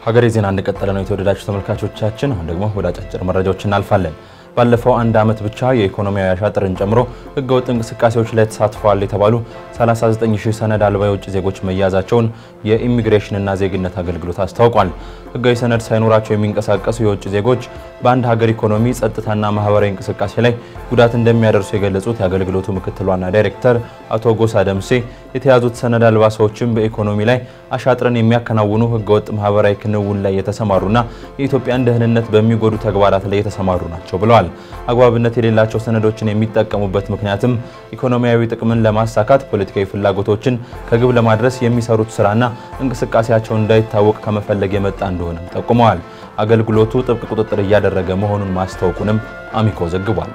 ሀገሬ ዜና እንደቀጠለ ነው። የተወደዳችሁ ተመልካቾቻችን አሁን ደግሞ ወደ አጫጭር መረጃዎች እናልፋለን። ባለፈው አንድ አመት ብቻ የኢኮኖሚያዊ አሻጥርን ጨምሮ ህገወጥ እንቅስቃሴዎች ላይ ተሳትፈዋል የተባሉ 39000 ሰነድ አልባ የውጭ ዜጎች መያዛቸውን የኢሚግሬሽንና ዜግነት አገልግሎት አስታውቋል። ህጋዊ ሰነድ ሳይኖራቸው የሚንቀሳቀሱ የውጭ ዜጎች በአንድ ሀገር ኢኮኖሚ ጸጥታና ማህበራዊ እንቅስቃሴ ላይ ጉዳት እንደሚያደርሱ የገለጹት የአገልግሎቱ ምክትል ዋና ዳይሬክተር አቶ ጎሳ ደምሴ የተያዙት ሰነድ አልባ ሰዎችም በኢኮኖሚ ላይ አሻጥርን የሚያከናውኑ ህገወጥ ማህበራዊ ክንውን ላይ የተሰማሩና የኢትዮጵያን ደህንነት በሚጎዱ ተግባራት ላይ የተሰማሩ ናቸው ብለዋል። አግባብነት የሌላቸው ሰነዶችን የሚጠቀሙበት ምክንያትም ኢኮኖሚያዊ ጥቅምን ለማሳካት ፖለቲካዊ ፍላጎቶችን ከግብ ለማድረስ የሚሰሩት ስራና እንቅስቃሴያቸው እንዳይታወቅ ከመፈለግ የመጣ እንደሆነ ጠቁመዋል። አገልግሎቱ ጥብቅ ቁጥጥር እያደረገ መሆኑን ማስታወቁንም አሚኮ ዘግቧል።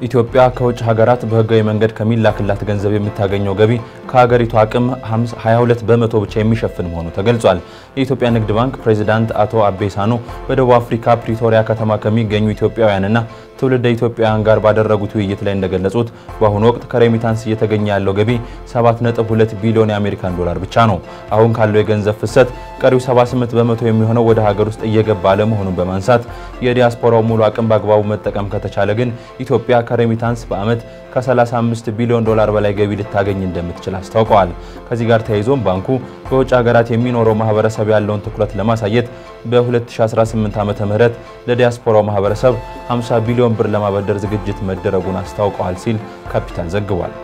ኢትዮጵያ ከውጭ ሀገራት በህጋዊ መንገድ ከሚላክላት ገንዘብ የምታገኘው ገቢ ከሀገሪቱ አቅም 22 በመቶ ብቻ የሚሸፍን መሆኑ ተገልጿል። የኢትዮጵያ ንግድ ባንክ ፕሬዝዳንት አቶ አቤሳኖ በደቡብ አፍሪካ ፕሪቶሪያ ከተማ ከሚገኙ ኢትዮጵያውያንና ትውልደ ኢትዮጵያውያን ጋር ባደረጉት ውይይት ላይ እንደገለጹት በአሁኑ ወቅት ከሬሚታንስ እየተገኘ ያለው ገቢ 7.2 ቢሊዮን የአሜሪካን ዶላር ብቻ ነው። አሁን ካለው የገንዘብ ፍሰት ቀሪው 78 በመቶ የሚሆነው ወደ ሀገር ውስጥ እየገባ ለመሆኑን በማንሳት የዲያስፖራው ሙሉ አቅም በአግባቡ መጠቀም ከተቻለ ግን ኢትዮጵያ ከሬሚታንስ በአመት ከ35 ቢሊዮን ዶላር በላይ ገቢ ልታገኝ እንደምትችል አስታውቀዋል። ከዚህ ጋር ተያይዞም ባንኩ በውጭ ሀገራት የሚኖረው ማህበረሰብ ያለውን ትኩረት ለማሳየት በ2018 ዓመተ ምህረት ለዲያስፖራው ማህበረሰብ 50 ቢሊዮን ብር ለማበደር ዝግጅት መደረጉን አስታውቀዋል ሲል ካፒታል ዘግቧል።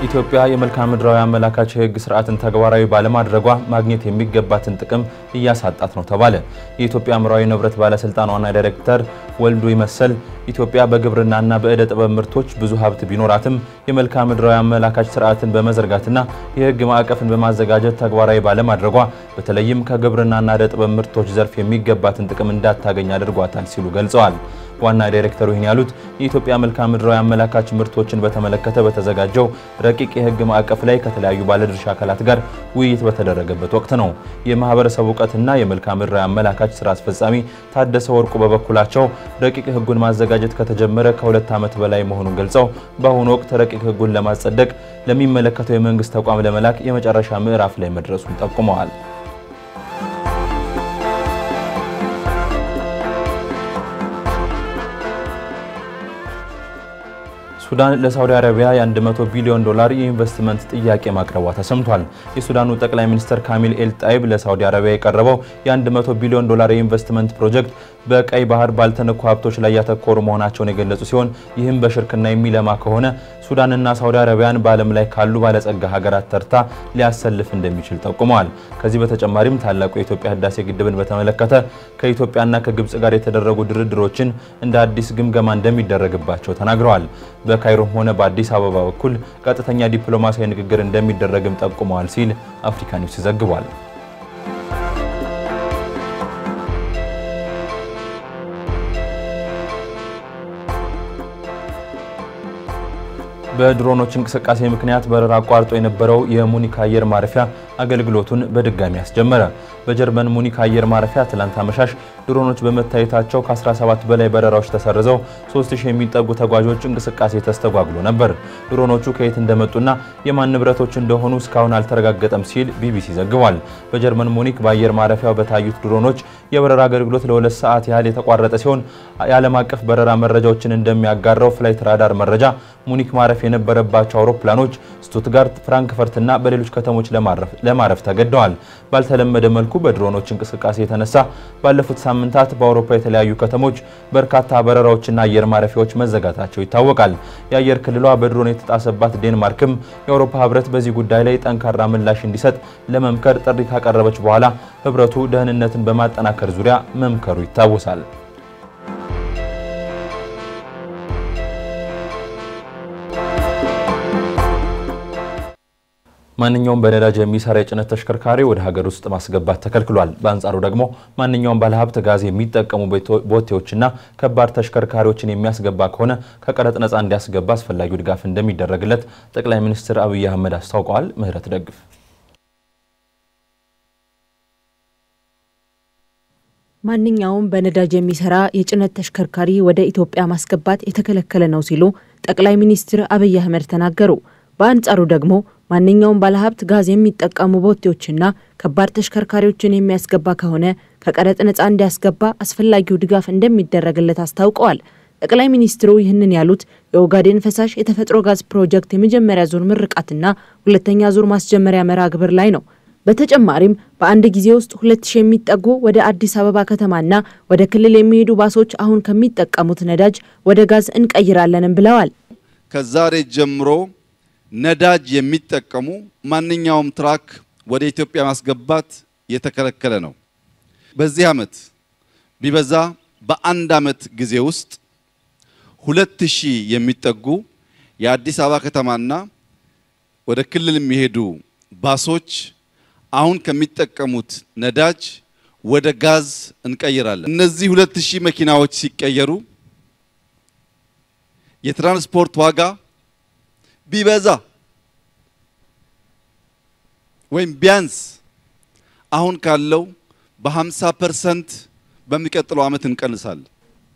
ኢትዮጵያ የመልክዓ ምድራዊ አመላካች የህግ ስርዓትን ተግባራዊ ባለማድረጓ ማግኘት የሚገባትን ጥቅም እያሳጣት ነው ተባለ። የኢትዮጵያ አእምሯዊ ንብረት ባለስልጣን ዋና ዳይሬክተር ወልዱ ይመሰል ኢትዮጵያ በግብርናና በእደ ጥበብ ምርቶች ብዙ ሀብት ቢኖራትም የመልክዓ ምድራዊ አመላካች ስርዓትን በመዘርጋትና የህግ ማዕቀፍን በማዘጋጀት ተግባራዊ ባለማድረጓ በተለይም ከግብርናና እደ ጥበብ ምርቶች ዘርፍ የሚገባትን ጥቅም እንዳታገኝ አድርጓታል ሲሉ ገልጸዋል። ዋና ዳይሬክተሩ ይህን ያሉት የኢትዮጵያ መልክዓ ምድራዊ አመላካች ምርቶችን በተመለከተ በተዘጋጀው ረቂቅ የህግ ማዕቀፍ ላይ ከተለያዩ ባለድርሻ አካላት ጋር ውይይት በተደረገበት ወቅት ነው። የማህበረሰብ ዕውቀትና የመልክዓ ምድራዊ አመላካች ስራ አስፈጻሚ ታደሰ ወርቁ በበኩላቸው ረቂቅ ህጉን ማዘጋጀት ከተጀመረ ከ2 ዓመት በላይ መሆኑን ገልጸው በአሁኑ ወቅት ረቂቅ ህጉን ለማጸደቅ ለሚመለከተው የመንግስት ተቋም ለመላክ የመጨረሻ ምዕራፍ ላይ መድረሱን ጠቁመዋል። ሱዳን ለሳውዲ አረቢያ የ100 ቢሊዮን ዶላር የኢንቨስትመንት ጥያቄ ማቅረቧ ተሰምቷል። የሱዳኑ ጠቅላይ ሚኒስትር ካሚል ኤል ጣይብ ለሳውዲ አረቢያ የቀረበው የ100 ቢሊዮን ዶላር የኢንቨስትመንት ፕሮጀክት በቀይ ባህር ባልተነኩ ሀብቶች ላይ ያተኮሩ መሆናቸውን የገለጹ ሲሆን ይህም በሽርክና የሚለማ ከሆነ ሱዳንና ሳውዲ አረቢያን በዓለም ላይ ካሉ ባለጸጋ ሀገራት ተርታ ሊያሰልፍ እንደሚችል ጠቁመዋል። ከዚህ በተጨማሪም ታላቁ የኢትዮጵያ ህዳሴ ግድብን በተመለከተ ከኢትዮጵያና ከግብጽ ጋር የተደረጉ ድርድሮችን እንደ አዲስ ግምገማ እንደሚደረግባቸው ተናግረዋል። በካይሮም ሆነ በአዲስ አበባ በኩል ቀጥተኛ ዲፕሎማሲያዊ ንግግር እንደሚደረግም ጠቁመዋል ሲል አፍሪካ ኒውስ ዘግቧል። በድሮኖች እንቅስቃሴ ምክንያት በረራ አቋርጦ የነበረው የሙኒክ አየር ማረፊያ አገልግሎቱን በድጋሚ አስጀመረ። በጀርመን ሙኒክ አየር ማረፊያ ትላንት አመሻሽ ድሮኖች በመታየታቸው ከ17 በላይ በረራዎች ተሰርዘው 3000 የሚጠጉ ተጓዦች እንቅስቃሴ ተስተጓጉሎ ነበር። ድሮኖቹ ከየት እንደመጡና የማን ንብረቶች እንደሆኑ እስካሁን አልተረጋገጠም ሲል ቢቢሲ ዘግቧል። በጀርመን ሙኒክ በአየር ማረፊያው በታዩት ድሮኖች የበረራ አገልግሎት ለ2 ሰዓት ያህል የተቋረጠ ሲሆን የዓለም አቀፍ በረራ መረጃዎችን እንደሚያጋራው ፍላይት ራዳር መረጃ ሙኒክ ማረፍ የነበረባቸው አውሮፕላኖች ስቱትጋርት፣ ፍራንክፈርትና በሌሎች ከተሞች ለማረፍ ተገደዋል። ባልተለመደ መልኩ በድሮኖች እንቅስቃሴ የተነሳ ባለፉት ሳምንታት በአውሮፓ የተለያዩ ከተሞች በርካታ በረራዎችና አየር ማረፊያዎች መዘጋታቸው ይታወቃል። የአየር ክልሏ በድሮን የተጣሰባት ዴንማርክም የአውሮፓ ህብረት በዚህ ጉዳይ ላይ ጠንካራ ምላሽ እንዲሰጥ ለመምከር ጥሪ ካቀረበች በኋላ ህብረቱ ደህንነትን በማጠናከር ዙሪያ መምከሩ ይታወሳል። ማንኛውም በነዳጅ የሚሰራ የጭነት ተሽከርካሪ ወደ ሀገር ውስጥ ማስገባት ተከልክሏል። በአንጻሩ ደግሞ ማንኛውም ባለሀብት ጋዝ የሚጠቀሙ ቦቴዎችና ከባድ ተሽከርካሪዎችን የሚያስገባ ከሆነ ከቀረጥ ነፃ እንዲያስገባ አስፈላጊው ድጋፍ እንደሚደረግለት ጠቅላይ ሚኒስትር አብይ አህመድ አስታውቀዋል። ምህረት ደግፍ ማንኛውም በነዳጅ የሚሰራ የጭነት ተሽከርካሪ ወደ ኢትዮጵያ ማስገባት የተከለከለ ነው ሲሉ ጠቅላይ ሚኒስትር አብይ አህመድ ተናገሩ። በአንጻሩ ደግሞ ማንኛውም ባለሀብት ጋዝ የሚጠቀሙ ቦቴዎችና ከባድ ተሽከርካሪዎችን የሚያስገባ ከሆነ ከቀረጥ ነፃ እንዲያስገባ አስፈላጊው ድጋፍ እንደሚደረግለት አስታውቀዋል። ጠቅላይ ሚኒስትሩ ይህንን ያሉት የኦጋዴን ፈሳሽ የተፈጥሮ ጋዝ ፕሮጀክት የመጀመሪያ ዙር ምርቃትና ሁለተኛ ዙር ማስጀመሪያ መርሃ ግብር ላይ ነው። በተጨማሪም በአንድ ጊዜ ውስጥ 2000 የሚጠጉ ወደ አዲስ አበባ ከተማና ወደ ክልል የሚሄዱ ባሶች አሁን ከሚጠቀሙት ነዳጅ ወደ ጋዝ እንቀይራለንም ብለዋል። ከዛሬ ጀምሮ ነዳጅ የሚጠቀሙ ማንኛውም ትራክ ወደ ኢትዮጵያ ማስገባት የተከለከለ ነው። በዚህ ዓመት ቢበዛ በአንድ ዓመት ጊዜ ውስጥ 2000 የሚጠጉ የአዲስ አበባ ከተማና ወደ ክልል የሚሄዱ ባሶች አሁን ከሚጠቀሙት ነዳጅ ወደ ጋዝ እንቀይራለን። እነዚህ 2000 መኪናዎች ሲቀየሩ የትራንስፖርት ዋጋ ቢበዛ ወይም ቢያንስ አሁን ካለው በ50% በሚቀጥለው ዓመት እንቀንሳለን።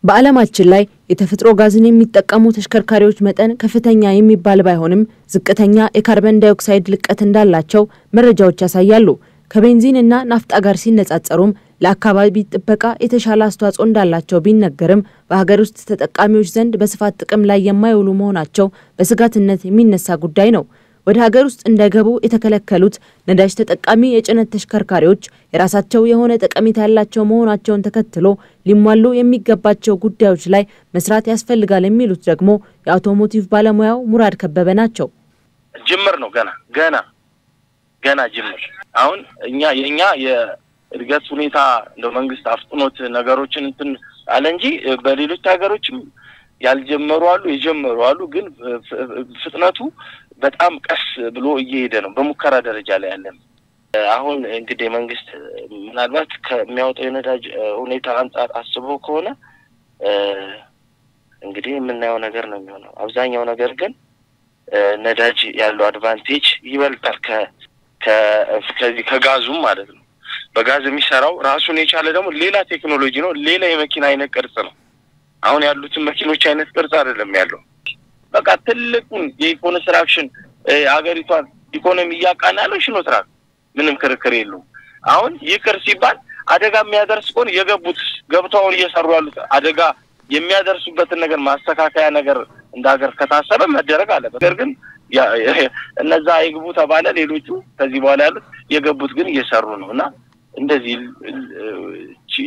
በዓለማችን ላይ የተፈጥሮ ጋዝን የሚጠቀሙ ተሽከርካሪዎች መጠን ከፍተኛ የሚባል ባይሆንም ዝቅተኛ የካርበን ዳይኦክሳይድ ልቀት እንዳላቸው መረጃዎች ያሳያሉ። ከቤንዚን እና ናፍጣ ጋር ሲነጻጸሩም ለአካባቢ ጥበቃ የተሻለ አስተዋጽኦ እንዳላቸው ቢነገርም በሀገር ውስጥ ተጠቃሚዎች ዘንድ በስፋት ጥቅም ላይ የማይውሉ መሆናቸው በስጋትነት የሚነሳ ጉዳይ ነው። ወደ ሀገር ውስጥ እንዳይገቡ የተከለከሉት ነዳጅ ተጠቃሚ የጭነት ተሽከርካሪዎች የራሳቸው የሆነ ጠቀሜታ ያላቸው መሆናቸውን ተከትሎ ሊሟሉ የሚገባቸው ጉዳዮች ላይ መስራት ያስፈልጋል የሚሉት ደግሞ የአውቶሞቲቭ ባለሙያው ሙራድ ከበበ ናቸው። ጅምር ነው ገና ጅምር። አሁን የኛ የእድገት ሁኔታ እንደ መንግስት አፍጥኖት ነገሮችን እንትን አለ እንጂ በሌሎች ሀገሮችም ያልጀመሩ አሉ የጀመሩ አሉ። ግን ፍጥነቱ በጣም ቀስ ብሎ እየሄደ ነው። በሙከራ ደረጃ ላይ ያለን አሁን እንግዲህ መንግስት ምናልባት ከሚያወጣው የነዳጅ ሁኔታ አንፃር አስበው ከሆነ እንግዲህ የምናየው ነገር ነው የሚሆነው። አብዛኛው ነገር ግን ነዳጅ ያለው አድቫንቴጅ ይበልጣል ከዚህ ከጋዙም ማለት ነው። በጋዝ የሚሰራው ራሱን የቻለ ደግሞ ሌላ ቴክኖሎጂ ነው። ሌላ የመኪና አይነት ቅርጽ ነው። አሁን ያሉት መኪኖች አይነት ቅርጽ አይደለም ያለው። በቃ ትልቁን የኮንስትራክሽን አገሪቷን ኢኮኖሚ ያቃናለው ሽኖትራክ ምንም ክርክር የለውም። አሁን ይቅር ሲባል አደጋ የሚያደርስ ቆን የገቡት ገብተው እየሰሩ ያሉት አደጋ የሚያደርሱበትን ነገር ማስተካከያ ነገር እንዳገር ከታሰበ መደረግ አለበት። ነገር ግን እነዛ አይግቡ ተባለ ሌሎቹ ከዚህ በኋላ ያሉት የገቡት ግን እየሰሩ ነውና እንደዚህ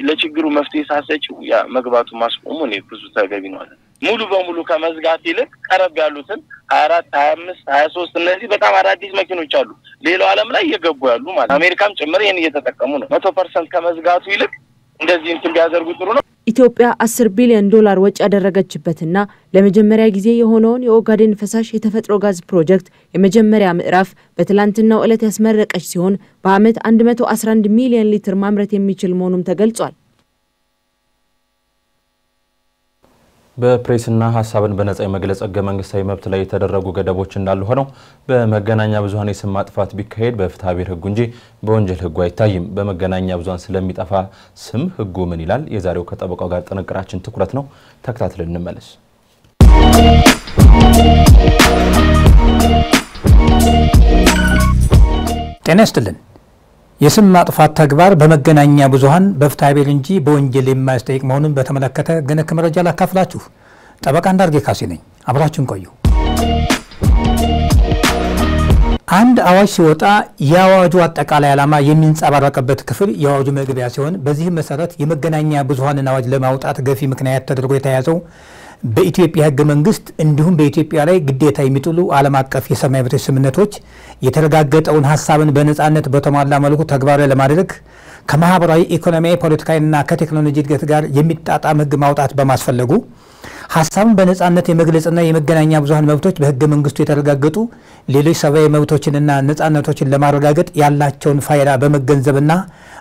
ለችግሩ መፍትሄ ሳሰጪው ያ መግባቱ ማስቆሙ ነው ብዙ ተገቢ ነው አለ። ሙሉ በሙሉ ከመዝጋት ይልቅ ቀረብ ያሉትን 24 25 23 እነዚህ በጣም አዳዲስ መኪኖች አሉ ሌላው ዓለም ላይ እየገቡ ያሉ ማለት አሜሪካም ጭምር ይሄን እየተጠቀሙ ነው። 100% ከመዝጋቱ ይልቅ እንደዚህ እንትን ቢያደርጉ ጥሩ ነው። ኢትዮጵያ 10 ቢሊዮን ዶላር ወጪ ያደረገችበትና ለመጀመሪያ ጊዜ የሆነውን የኦጋዴን ፈሳሽ የተፈጥሮ ጋዝ ፕሮጀክት የመጀመሪያ ምዕራፍ በትላንትናው ዕለት ያስመረቀች ሲሆን በአመት 111 ሚሊዮን ሊትር ማምረት የሚችል መሆኑም ተገልጿል። በፕሬስና ሀሳብን በነጻ የመግለጽ ህገ መንግስታዊ መብት ላይ የተደረጉ ገደቦች እንዳሉ ሆነው በመገናኛ ብዙሃን የስም ማጥፋት ቢካሄድ በፍትሐ ብሔር ህጉ እንጂ በወንጀል ህጉ አይታይም። በመገናኛ ብዙሃን ስለሚጠፋ ስም ህጉ ምን ይላል? የዛሬው ከጠበቃው ጋር ጥንቅራችን ትኩረት ነው። ተከታትለን እንመለስ። ጤና ይስጥልን። የስም ማጥፋት ተግባር በመገናኛ ብዙሃን በፍትሐ ብሔር እንጂ በወንጀል የማያስጠይቅ መሆኑን በተመለከተ ገነክ መረጃ ላካፍላችሁ። ጠበቃ አንዳርጌ ካሴ ነኝ። አብራችሁን ቆዩ። አንድ አዋጅ ሲወጣ የአዋጁ አጠቃላይ ዓላማ የሚንጸባረቅበት ክፍል የአዋጁ መግቢያ ሲሆን በዚህ መሰረት የመገናኛ ብዙሃንን አዋጅ ለማውጣት ገፊ ምክንያት ተደርጎ የተያዘው በኢትዮጵያ ህገ መንግስት እንዲሁም በኢትዮጵያ ላይ ግዴታ የሚጥሉ ዓለም አቀፍ የሰብአዊ መብቶች ስምምነቶች የተረጋገጠውን ሐሳብን በነጻነት በተሟላ መልኩ ተግባራዊ ለማድረግ ከማህበራዊ፣ ኢኮኖሚያዊ፣ ፖለቲካዊና ከቴክኖሎጂ እድገት ጋር የሚጣጣም ህግ ማውጣት በማስፈለጉ ሐሳብን በነጻነት የመግለጽና የመገናኛ ብዙሃን መብቶች በህገ መንግስቱ የተረጋገጡ ሌሎች ሰብአዊ መብቶችንና ነጻነቶችን ለማረጋገጥ ያላቸውን ፋይዳ በመገንዘብና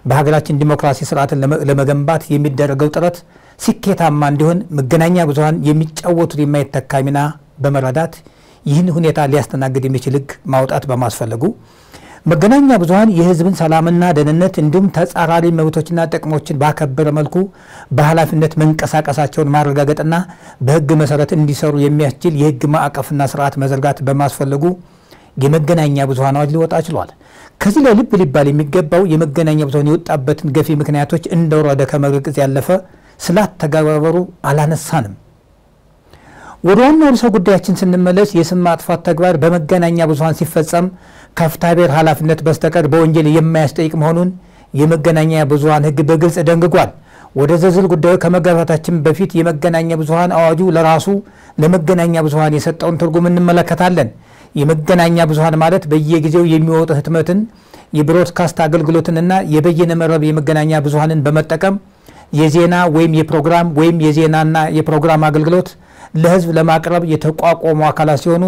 በሀገራችን ዲሞክራሲ ስርዓትን ለመገንባት የሚደረገው ጥረት ስኬታማ እንዲሆን መገናኛ ብዙሃን የሚጫወቱት የማይተካ ሚና በመረዳት ይህን ሁኔታ ሊያስተናግድ የሚችል ህግ ማውጣት በማስፈለጉ መገናኛ ብዙሃን የህዝብን ሰላምና ደህንነት እንዲሁም ተጻራሪ መብቶችና ጥቅሞችን ባከበረ መልኩ በኃላፊነት መንቀሳቀሳቸውን ማረጋገጥና በህግ መሰረት እንዲሰሩ የሚያስችል የህግ ማዕቀፍና ስርዓት መዘርጋት በማስፈለጉ የመገናኛ ብዙሃን አዋጅ ሊወጣ ችሏል። ከዚህ ላይ ልብ ሊባል የሚገባው የመገናኛ ብዙሃን የወጣበትን ገፊ ምክንያቶች እንደወረደ ከመግለጽ ያለፈ ስላተገባበሩ አላነሳንም። ወደ ዋናው ርዕሰ ጉዳያችን ስንመለስ የስም ማጥፋት ተግባር በመገናኛ ብዙሃን ሲፈጸም ከፍትሐ ብሔር ኃላፊነት በስተቀር በወንጀል የማያስጠይቅ መሆኑን የመገናኛ ብዙሃን ህግ በግልጽ ደንግጓል። ወደ ዝርዝር ጉዳዩ ከመግባታችን በፊት የመገናኛ ብዙሃን አዋጁ ለራሱ ለመገናኛ ብዙሃን የሰጠውን ትርጉም እንመለከታለን። የመገናኛ ብዙሃን ማለት በየጊዜው የሚወጡ ህትመትን፣ የብሮድካስት አገልግሎትንና የበየነ መረብ የመገናኛ ብዙሃንን በመጠቀም የዜና ወይም የፕሮግራም ወይም የዜናና የፕሮግራም አገልግሎት ለህዝብ ለማቅረብ የተቋቋሙ አካላት ሲሆኑ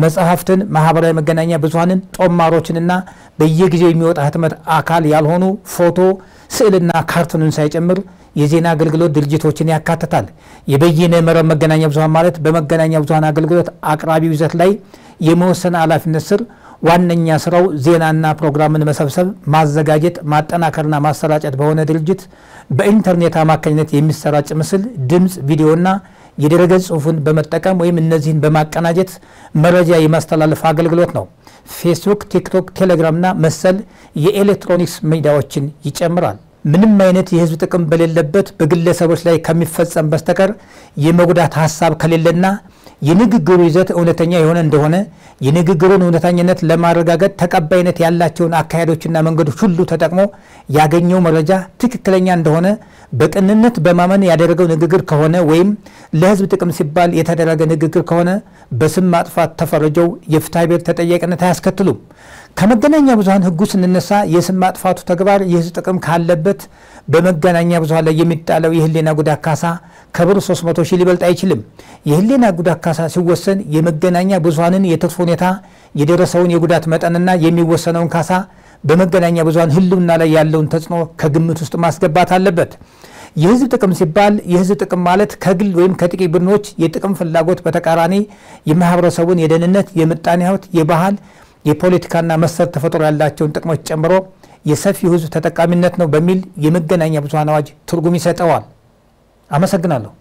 መጽሐፍትን፣ ማህበራዊ መገናኛ ብዙሃንን፣ ጦማሮችንና በየጊዜው የሚወጣ ህትመት አካል ያልሆኑ ፎቶ፣ ስዕልና ካርቱንን ሳይጨምር የዜና አገልግሎት ድርጅቶችን ያካትታል። የበየነ መረብ መገናኛ ብዙሃን ማለት በመገናኛ ብዙሃን አገልግሎት አቅራቢው ይዘት ላይ የመወሰን ኃላፊነት ስር ዋነኛ ስራው ዜናና ፕሮግራምን መሰብሰብ፣ ማዘጋጀት፣ ማጠናከርና ማሰራጨት በሆነ ድርጅት በኢንተርኔት አማካኝነት የሚሰራጭ ምስል፣ ድምጽ፣ ቪዲዮና የድረገጽ ጽሁፍን በመጠቀም ወይም እነዚህን በማቀናጀት መረጃ የማስተላለፍ አገልግሎት ነው። ፌስቡክ፣ ቲክቶክ፣ ቴሌግራምና መሰል የኤሌክትሮኒክስ ሚዲያዎችን ይጨምራል። ምንም አይነት የህዝብ ጥቅም በሌለበት በግለሰቦች ላይ ከሚፈጸም በስተቀር የመጉዳት ሐሳብ ከሌለና የንግግሩ ይዘት እውነተኛ የሆነ እንደሆነ የንግግሩን እውነተኛነት ለማረጋገጥ ተቀባይነት ያላቸውን አካሄዶችና መንገዶች ሁሉ ተጠቅሞ ያገኘው መረጃ ትክክለኛ እንደሆነ በቅንነት በማመን ያደረገው ንግግር ከሆነ ወይም ለህዝብ ጥቅም ሲባል የተደረገ ንግግር ከሆነ በስም ማጥፋት ተፈረጀው የፍትሐ ብሔር ተጠያቂነት አያስከትሉም። ከመገናኛ ብዙሃን ህጉ ስንነሳ የስም ማጥፋቱ ተግባር የህዝብ ጥቅም ካለበት በመገናኛ ብዙሃን ላይ የሚጣለው የህሊና ጉዳት ካሳ ከብር 300 ሺህ ሊበልጥ አይችልም። የህሊና ጉዳት ካሳ ሲወሰን የመገናኛ ብዙሃንን የትርፍ ሁኔታ፣ የደረሰውን የጉዳት መጠንና የሚወሰነውን ካሳ በመገናኛ ብዙሃን ህልውና ላይ ያለውን ተጽዕኖ ከግምት ውስጥ ማስገባት አለበት። የህዝብ ጥቅም ሲባል የህዝብ ጥቅም ማለት ከግል ወይም ከጥቂት ቡድኖች የጥቅም ፍላጎት በተቃራኒ የማህበረሰቡን የደህንነት፣ የምጣኔ ሀብት፣ የባህል፣ የፖለቲካና መሰል ተፈጥሮ ያላቸውን ጥቅሞች ጨምሮ የሰፊው ህዝብ ተጠቃሚነት ነው በሚል የመገናኛ ብዙሃን አዋጅ ትርጉም ይሰጠዋል። አመሰግናለሁ።